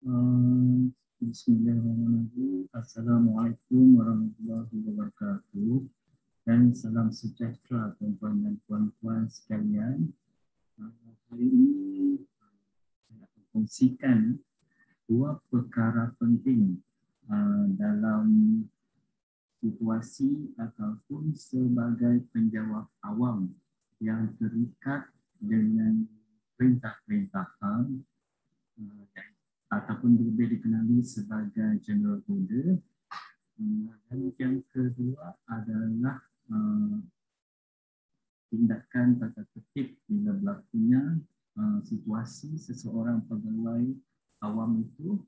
Bismillahirrahmanirrahim. Assalamualaikum warahmatullahi wabarakatuh. Dan salam sejahtera tuan-tuan dan puan-puan sekalian. Hari ini saya akan kongsikan dua perkara penting dalam situasi ataupun sebagai penjawab awam yang terikat dengan perintah-perintah ataupun lebih dikenali sebagai General Order. Dan yang kedua adalah tindakan tata tertib bila berlakunya situasi seseorang pegawai awam itu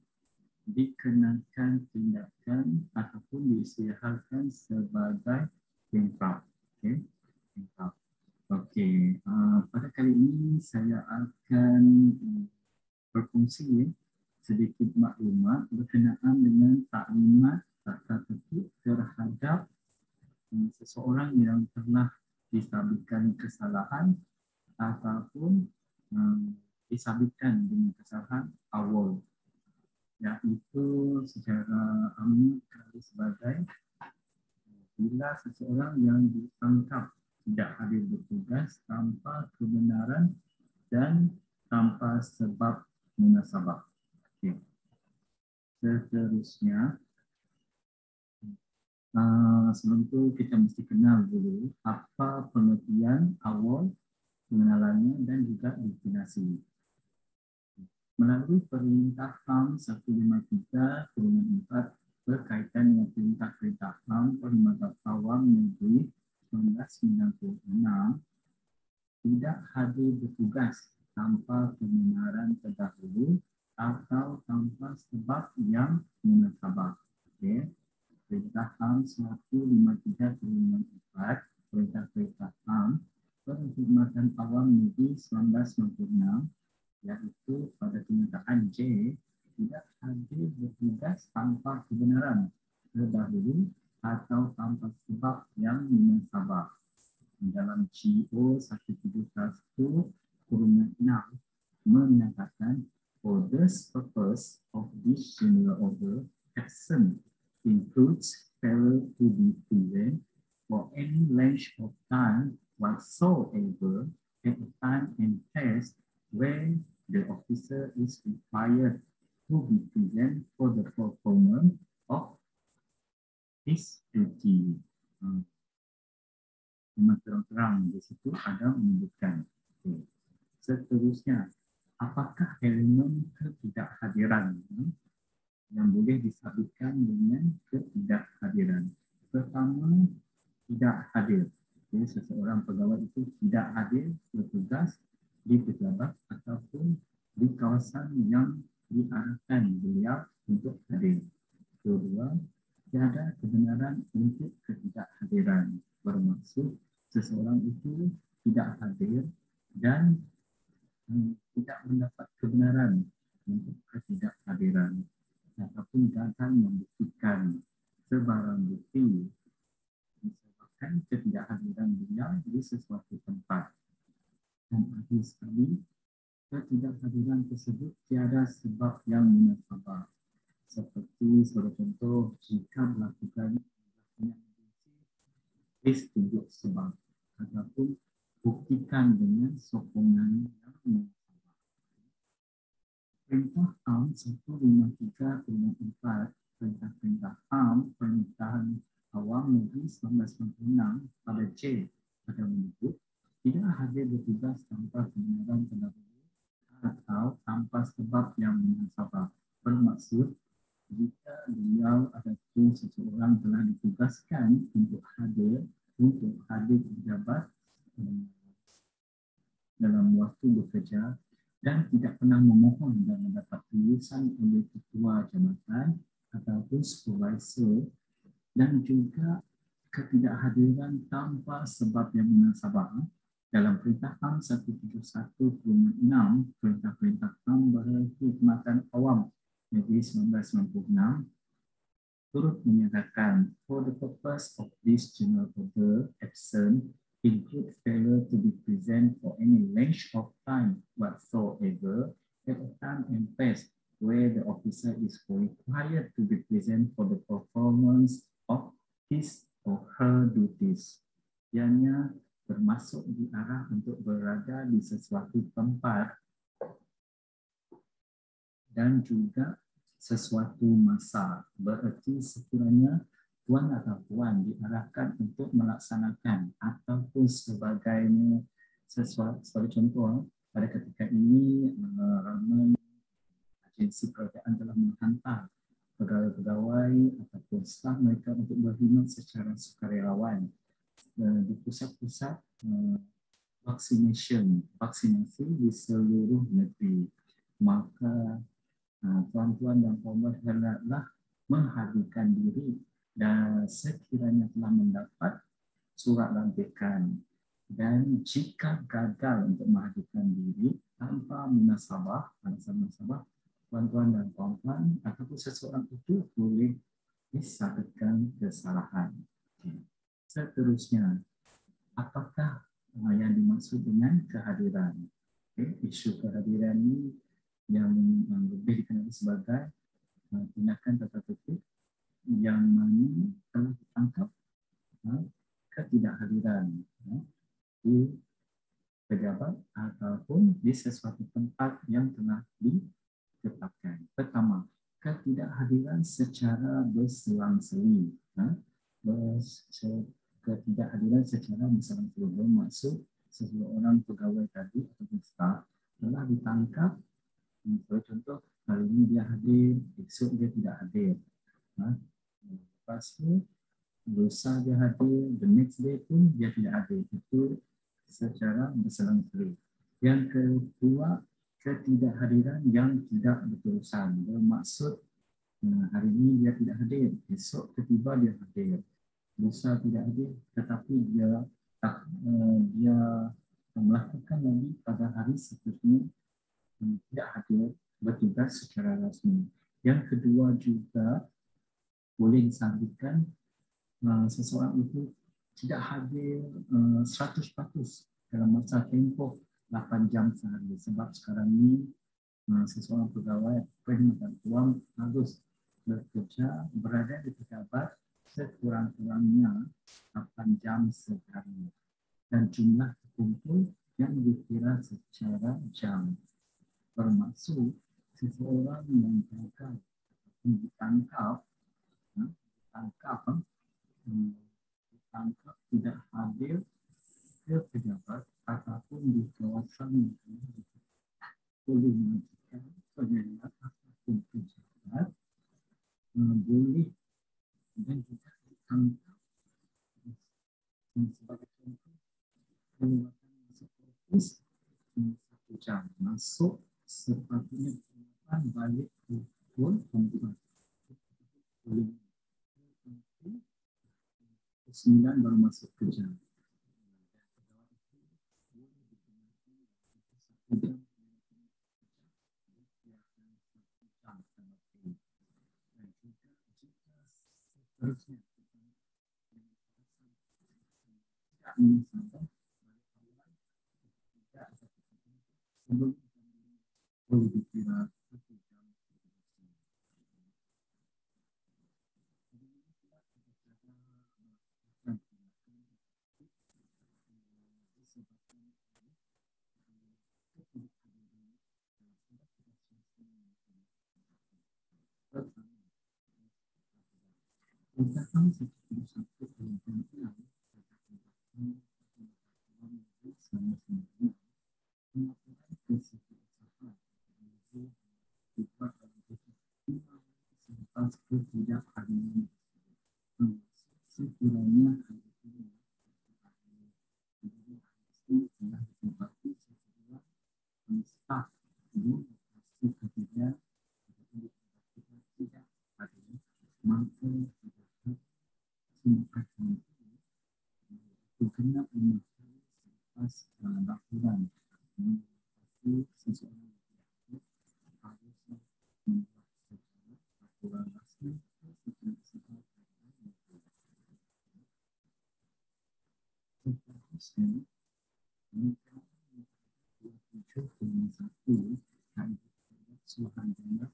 dikenakan tindakan ataupun diisytiharkan sebagai bankrupt. Okey, bankrupt. Okey, pada kali ini saya akan berkongsi sedikit maklumat berkenaan dengan taklimat tata tertib terhadap seseorang yang telah disabitkan kesalahan ataupun disabitkan dengan kesalahan awal, iaitu secara umum sebagai bila seseorang yang ditangkap tidak hadir bertugas tanpa kebenaran dan tanpa sebab munasabah. Okay. Seterusnya, sebelum itu kita mesti kenal dulu apa pengertian awal, pengenalannya dan juga definisi. Melalui Perintah HAM 153/4 berkaitan dengan perintah-perintah HAM Perkhidmatan Awam Negeri 1996, tidak hadir bertugas tanpa kebenaran terdahulu atau tanpa sebab yang munasabah. Okay. Perintah HAM 153/4, perintah-perintah HAM Perkhidmatan Awam Negeri 1996, iaitu pada kenyataan J, tidak hadir bertugas tanpa kebenaran terdahulu atau tanpa sebab yang munasabah. Dalam GO 171/6 menyatakan, for this purpose of this general order, action includes failure to be present for any length of time whatsoever at a time and place where the officer is required to be present for the performance of his duty. Terang-terang di situ ada menyebutkan. Seterusnya, apakah elemen ketidakhadiran yang boleh disabitkan dengan ketidakhadiran? Pertama, tidak hadir. Jadi seseorang pegawai itu tidak hadir bertugas di pejabat ataupun di kawasan yang diarahkan beliau untuk hadir. Kedua, tiada kebenaran untuk ketidakhadiran. Bermaksud seseorang itu tidak hadir dan tidak mendapat kebenaran untuk ketidakhadiran ataupun gagal membuktikan sebarang bukti disebabkan ketidakhadiran beliau di sesuatu tempat. Dan akhir sekali, ketidakhadiran tersebut tiada sebab yang munasabah. Seperti sebagai contoh, jika melakukan tunjuk sebab ataupun buktikan dengan sokongan yang munasabah. Perintah HAM 153/4, perintah-perintah HAM Perkhidmatan Awam Negeri 1996 pada C pada menyebut tidak hadir bertugas tanpa kebenaran terdahulu atau tanpa sebab yang munasabah. Bermaksud, jika beliau ataupun seseorang telah ditugaskan untuk hadir pejabat dalam waktu bekerja dan tidak pernah memohon dan mendapat tulisan oleh ketua jabatan ataupun supervisor, dan juga ketidakhadiran tanpa sebab yang munasabah. Dalam Perintah HAM 171/6, perintah-perintah HAM Perkhidmatan Awam Negeri 1996 turut menyatakan, for the purpose of this general order, action include failure to be present for any length of time whatsoever at a time and place where the officer user is required to be present for the performance of his or her duties. Ianya bermasuk di arah untuk berada di sesuatu tempat dan juga sesuatu masa. Berarti sekiranya tuan atau puan diarahkan untuk melaksanakan ataupun sebagainya sesuatu, sebagai contoh pada ketika ini ramai agensi kerajaan telah menghantar pegawai-pegawai ataupun staf mereka untuk berkhidmat secara sukarelawan di pusat-pusat vaksinasi di seluruh negeri. Maka tuan-tuan dan puan-puan hendaklah menghadirkan diri dan sekiranya telah mendapat surat lantikan, dan jika gagal untuk menghadirkan diri tanpa alasan munasabah, tuan-tuan dan puan-puan ataupun seseorang itu boleh disabitkan kesalahan. Seterusnya, apakah yang dimaksud dengan kehadiran? Isu kehadiran ini yang lebih dikenali sebagai tindakan tata tertib yang mana telah ditangkap ketidakhadiran di pejabat ataupun di sesuatu tempat yang telah ditetapkan. Pertama, ketidakhadiran secara berselang-seling. Ketidakhadiran secara berselang-seling bermaksud seseorang pegawai tadi atau staf telah ditangkap. Sebagai contoh, hari ini dia hadir, esok dia tidak hadir. Lepas itu, lusa dia hadir, the next day pun dia tidak hadir. Itu secara berselang-seling. Yang kedua, ketidakhadiran yang tidak berterusan. Bermaksud hari ini dia tidak hadir, esok tiba-tiba dia hadir. Lusa tidak hadir, tetapi dia melakukan lagi pada hari seterusnya tidak hadir bertugas secara rasmi. Yang kedua juga boleh disabitkan seseorang itu tidak hadir 100% dalam masa tempoh 8 jam sehari. Sebab sekarang ini seseorang pegawai perkhidmatan wang harus bekerja berada di pejabat sekurang-kurangnya 8 jam sehari. Dan jumlah terkumpul yang dikira secara jam. Bermaksud seseorang yang ditangkap tidak hadir ke pejabat ataupun di kawasan yang boleh menunjukkan penyelenggara ataupun pejabat boleh dan juga ditangkap sebagai contoh kelewatan masuk ofis 1 jam, masuk sepatutnya balik pukul 4. Boleh 9 baru masuk kerja. Boleh dikira 1 jam. Tidak hadir sekiranya staf di lokasi kerja tidak hadir, maka kena selepas laporan seseorang harus membuat secara laporan rasmi seterusnya. Jika 27.1 hari suhan janda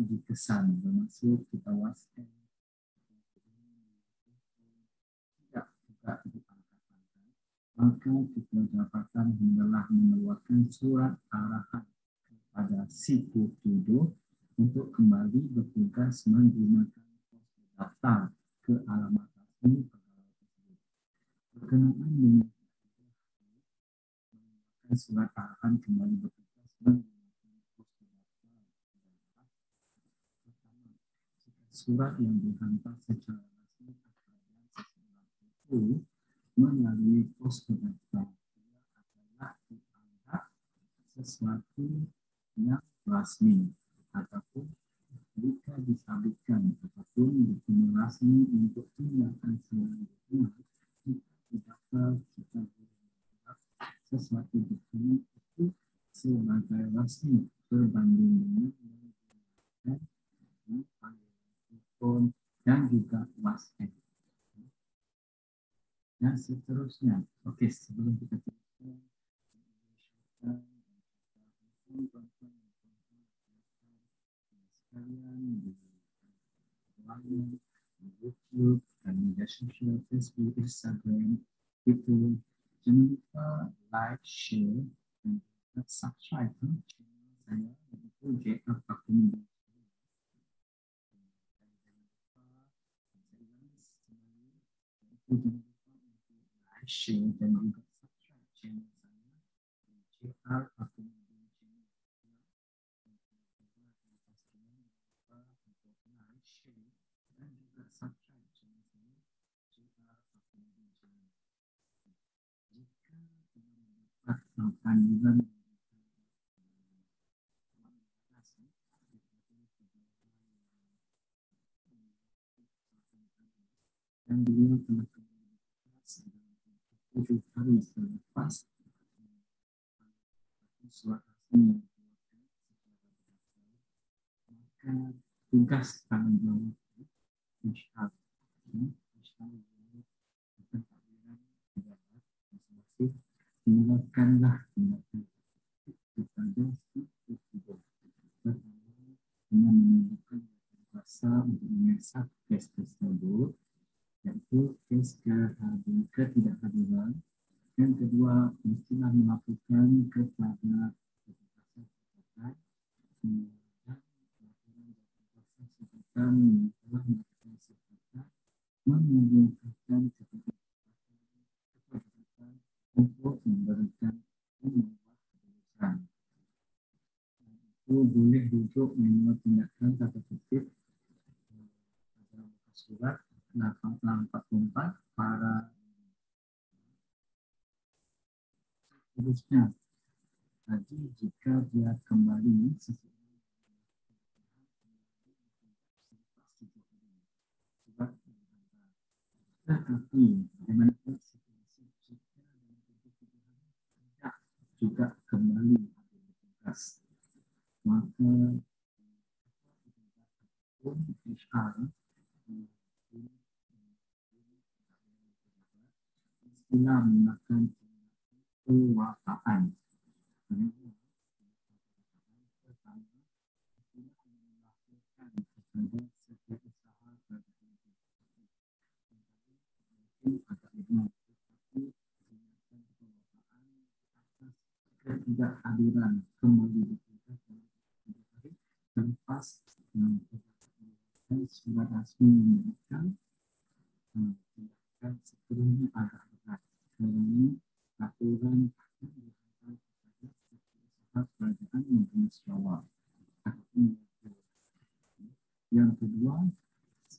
dikesan, bermaksud kita waskan tidak juga diangkat-angkat, maka kita dapatkan hendaklah mengeluarkan surat arahan kepada si tuduh untuk kembali bertugas menggunakan pos daftar ke alamat resmi pegawai tersebut. Berkenaan dengan surat arahan kembali bertugas menggunakan pos daftar adalah pertama, jika surat yang dihantar secara resmi kepada seseorang itu melalui pos daftar adalah dianggap sesuatu yang resmi ataupun jika disabitkan ataupun dikumulasi untuk tindakan selanjutnya jika kita sesuatu dokumen itu sebagai resmi berbanding dengan telepon dan juga WhatsApp dan seterusnya. Oke, sebelum kita teruskan sekalian di YouTube dan media sosial Facebook, Instagram itu jangan lupa like, share, dan subscribe channel saya yaitu JF Akun. Jangan lupa untuk like, share, dan juga subscribe channel saya JF Akun. Dan beliau telah tujuh hari selepas surat resmi, maka tugas tanggung jawab Ustaz tindakanlah tindakan kepada si tersebut dengan menunjukkan kuasa untuk menyiasat kes tersebut, yaitu kes ketidakhadiran. Yang kedua, mestilah melakukan kepada petugas terkait dan laporan telah melakukan sepakat menghubungkan kepada untuk memberikan membuat keputusan. Itu boleh duduk membuat tindakan tata tertib dalam surat 44 para khususnya. Jadi jika dia kembali sesuai tetapi dengan situasi jika tidak juga kembali bertugas, maka HR istilah menggunakan kewafaan. Ketidakhadiran kembali bertugas lepas surat resmi menyebutkan tindakan sepenuhnya agak berat kerana aturan dihantar kepada usaha kerajaan negeri Sarawak. Yang kedua,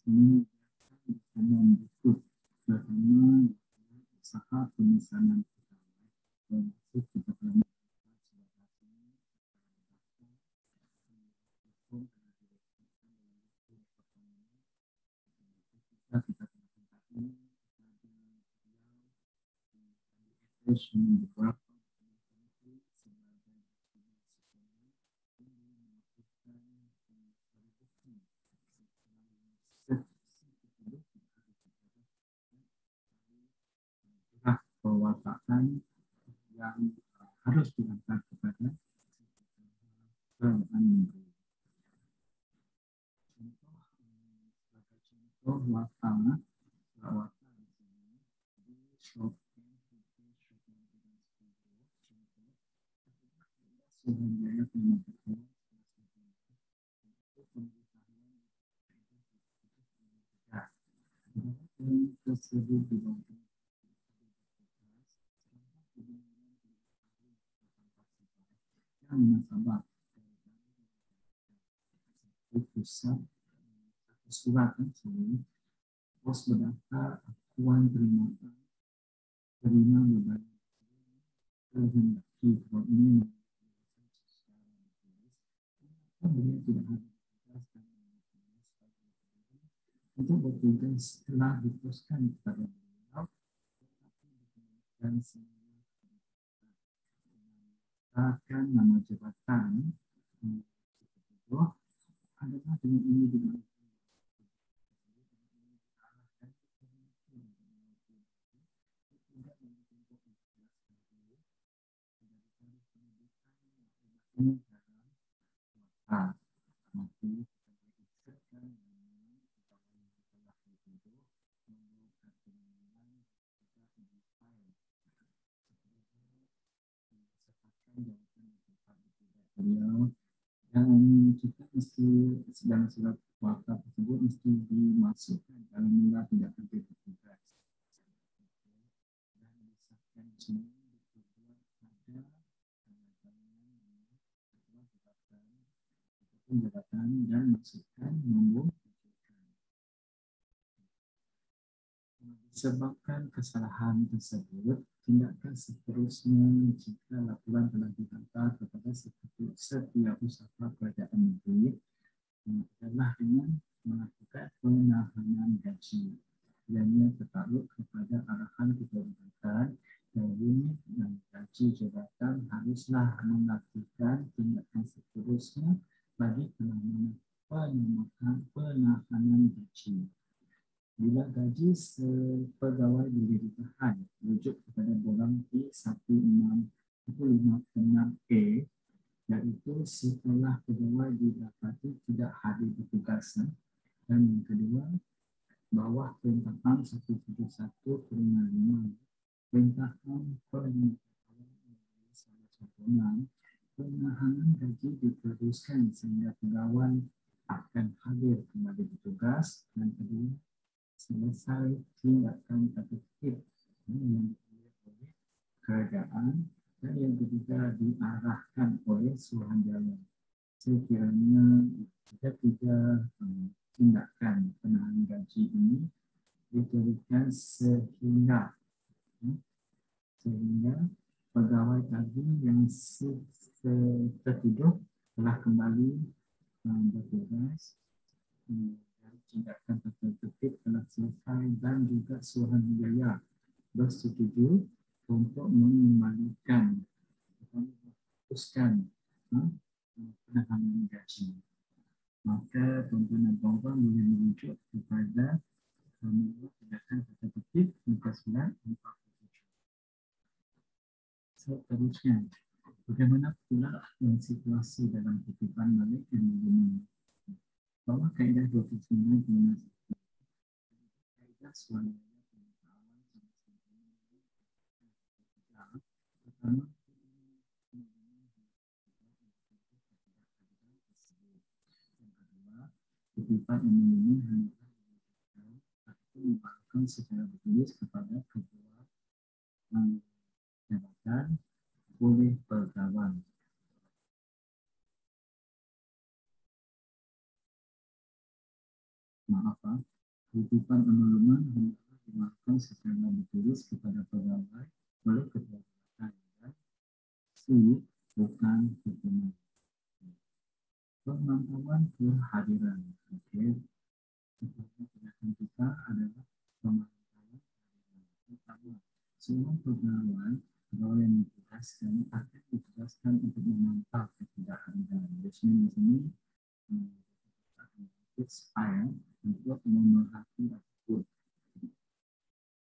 menyediakan berikut pertama usaha pemesanan pegawai termasuk kepada kita beberapa perwataan yang harus diantar kepada kerajaan negeri. Wafana, wafana di sini di shop Surabaya Kementerian tersebut dibangun yang nasabah pusat surat pos berdaftar akuan terima beban kehendaki kalau ini beliau tidak ada untuk bertugas setelah diteruskan kepada beliau dan akan nama jabatan itu adalah dengan ini dengan beliau dan kita mesti dalam surat wakaf tersebut mesti dimasukkan kalau mula tidak ada tugas dan disahkan semua dibuat pada jabatan dan masukkan nombor disebabkan kesalahan tersebut. Tindakan seterusnya jika laporan telah dihantar kepada setiap usaha kerajaan negeri adalah dengan melakukan penahanan gaji. Ianya tertakluk kepada arahan keperluan dan unit dan gaji jabatan haruslah melakukan tindakan seterusnya bagi penahanan gaji. Bila gaji pegawai boleh ditahan, rujuk kepada borang P1656A, iaitu setelah pegawai didapati tidak hadir bertugas. Dan yang kedua, bawah perintahan 171/5, perintahan penahanan gaji diteruskan sehingga pegawai akan hadir kembali bertugas. Dan kedua, selesai tindakan tertib yang dilakukan oleh kerajaan dan yang ketiga diarahkan oleh Suruhanjaya. Sekiranya ketiga tindakan penahanan gaji ini diteruskan sehingga pegawai tadi yang tertidur telah kembali bertugas dan tindakan tertib telah selesai dan juga Suruhanjaya bersetuju untuk mengembalikan atau menghapuskan penahanan gaji. Maka tuan-tuan dan puan-puan boleh merujuk kepada tindakan tertib muka surat 47. Seterusnya, bagaimana pula situasi dalam kutipan Malik yang begini? Bahwa kaedah 29 kaedah suara pertama kutipan ini hanya dibacakan secara tertulis kepada kedua jabatan oleh pegawai. Kutipan amandemen hendaklah dilakukan secara tertulis kepada pegawai oleh kedua jabatan bukan hukuman. Pemantauan kehadiran. Tindakan kita adalah pemantauan kehadiran. Pertama, semua pegawai yang ditugaskan akan ditugaskan untuk memantau ketidakhadiran. Jadi di sini expire untuk memerhati ataupun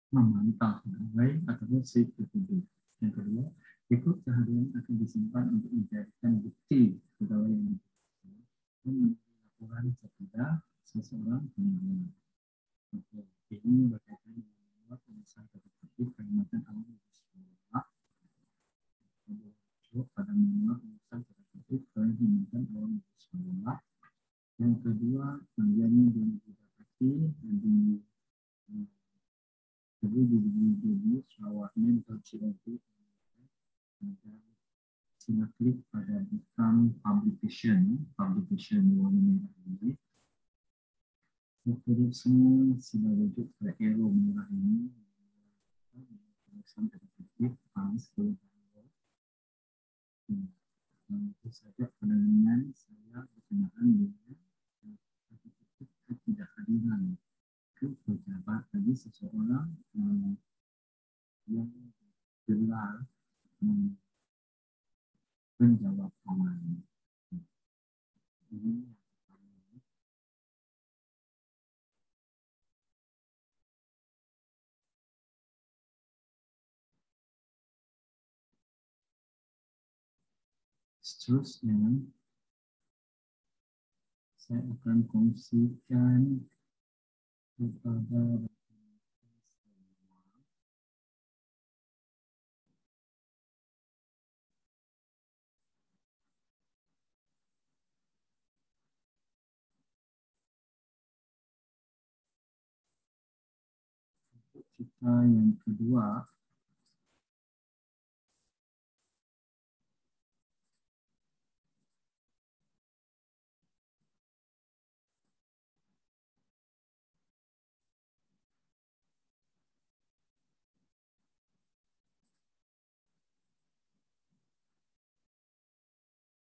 memantau pegawai ataupun si tertentu. Yang kedua, ikut kehadiran akan disimpan untuk dijadikan bukti pegawai yang laporan kepada seseorang pengadilan. Ini berkaitan dengan membuat tulisan tertutup Kalimantan Agung Sekolah pada membuat tulisan tertutup Kalimantan Agung Sekolah. Yang kedua, kemudiannya didapati di di Sarawaknya tercium dan sila klik pada become publication warna merah ini. Seterusnya sila rujuk pada arrow merah ini tulisan tertutup panas itu saja penanganan saya berkenaan dengan ketidakhadiran pejabat tadi seseorang yang gelar menjawab aman. Ini seterusnya saya akan kongsikan kepada kita yang kedua